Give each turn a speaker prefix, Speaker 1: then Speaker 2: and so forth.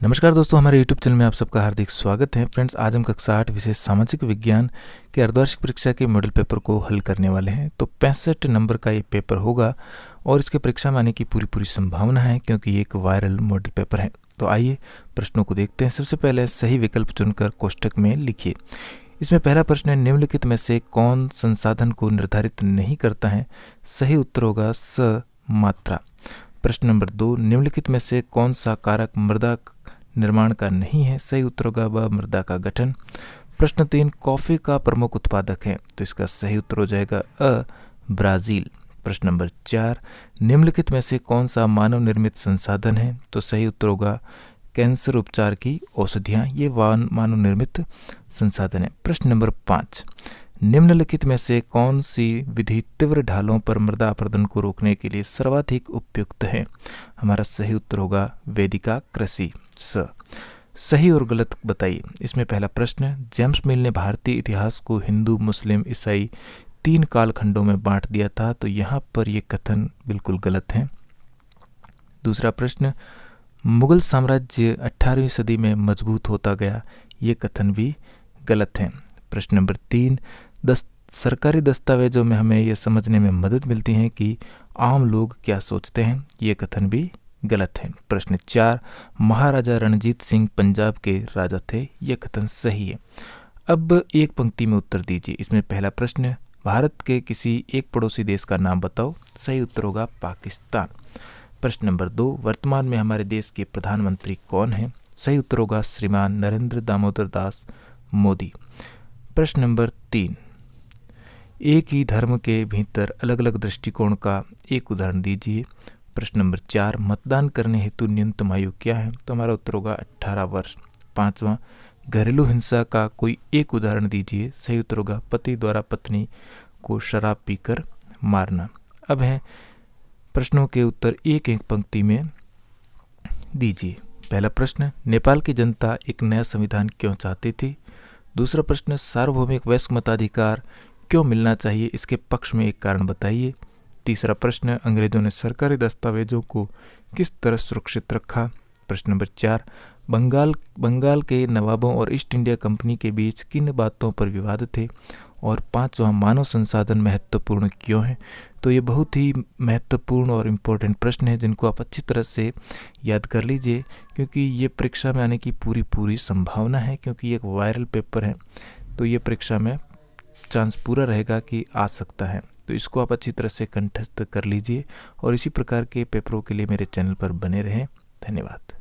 Speaker 1: नमस्कार दोस्तों, हमारे YouTube चैनल में आप सबका हार्दिक स्वागत है। फ्रेंड्स, आज हम कक्षा 8 विषय सामाजिक विज्ञान के अर्धवार्षिक परीक्षा के मॉडल पेपर को हल करने वाले हैं। तो 65 नंबर का ये पेपर होगा और इसके परीक्षा में आने की पूरी संभावना है, क्योंकि ये एक वायरल मॉडल पेपर है। तो आइए प्रश्नों को देखते हैं। सबसे पहले सही विकल्प चुनकर कोष्टक में लिखिए। इसमें पहला प्रश्न है, निम्नलिखित में से कौन संसाधन को निर्धारित नहीं करता है? सही उत्तर होगा स मात्रा। प्रश्न नंबर 2, निम्नलिखित में से कौन सा कारक मृदा निर्माण का नहीं है? सही उत्तर होगा ब मृदा का गठन। प्रश्न 3, कॉफी का प्रमुख उत्पादक है, तो इसका सही उत्तर हो जाएगा अ ब्राजील। प्रश्न नंबर 4, निम्नलिखित में से कौन सा मानव निर्मित संसाधन है? तो सही उत्तर होगा कैंसर उपचार की औषधियाँ, ये मानव निर्मित संसाधन है। प्रश्न नंबर 5, निम्नलिखित में से कौन सी विधि तीव्र ढालों पर मृदा अपरदन को रोकने के लिए सर्वाधिक उपयुक्त है? हमारा सही उत्तर होगा वेदिका कृषि। सही और गलत बताइए। इसमें पहला प्रश्न, जेम्स मिल ने भारतीय इतिहास को हिंदू, मुस्लिम, ईसाई 3 कालखंडों में बांट दिया था, तो यहाँ पर यह कथन बिल्कुल गलत है। दूसरा प्रश्न, मुगल साम्राज्य 18वीं सदी में मजबूत होता गया, ये कथन भी गलत है। प्रश्न नंबर 3, सरकारी दस्तावेजों में हमें यह समझने में मदद मिलती है कि आम लोग क्या सोचते हैं, ये कथन भी गलत है। प्रश्न 4, महाराजा रणजीत सिंह पंजाब के राजा थे, यह कथन सही है। अब एक पंक्ति में उत्तर दीजिए। इसमें पहला प्रश्न, भारत के किसी एक पड़ोसी देश का नाम बताओ। सही उत्तर होगा पाकिस्तान। प्रश्न नंबर 2, वर्तमान में हमारे देश के प्रधानमंत्री कौन हैं? सही उत्तर होगा श्रीमान नरेंद्र दामोदर दास मोदी। प्रश्न नंबर 3, एक ही धर्म के भीतर अलग अलग दृष्टिकोण का एक उदाहरण दीजिए। प्रश्न नंबर 4, मतदान करने हेतु न्यूनतम आयु क्या है? तो हमारा उत्तर होगा 18 वर्ष। 5वां, घरेलू हिंसा का कोई एक उदाहरण दीजिए। सही उत्तर होगा पति द्वारा पत्नी को शराब पीकर मारना। अब है प्रश्नों के उत्तर एक एक पंक्ति में दीजिए। पहला प्रश्न, नेपाल की जनता एक नया संविधान क्यों चाहती थी? दूसरा प्रश्न, सार्वभौमिक वयस्क मताधिकार क्यों मिलना चाहिए? इसके पक्ष में एक कारण बताइए। तीसरा प्रश्न, अंग्रेजों ने सरकारी दस्तावेजों को किस तरह सुरक्षित रखा? प्रश्न नंबर 4, बंगाल के नवाबों और ईस्ट इंडिया कंपनी के बीच किन बातों पर विवाद थे? और 5वां, मानव संसाधन महत्वपूर्ण क्यों है? तो ये बहुत ही महत्वपूर्ण और इम्पोर्टेंट प्रश्न है, जिनको आप अच्छी तरह से याद कर लीजिए, क्योंकि ये परीक्षा में आने की पूरी संभावना है। क्योंकि ये एक वायरल पेपर है, तो ये परीक्षा में चांस पूरा रहेगा कि आ सकता है। तो इसको आप अच्छी तरह से कंठस्थ कर लीजिए और इसी प्रकार के पेपरों के लिए मेरे चैनल पर बने रहें। धन्यवाद।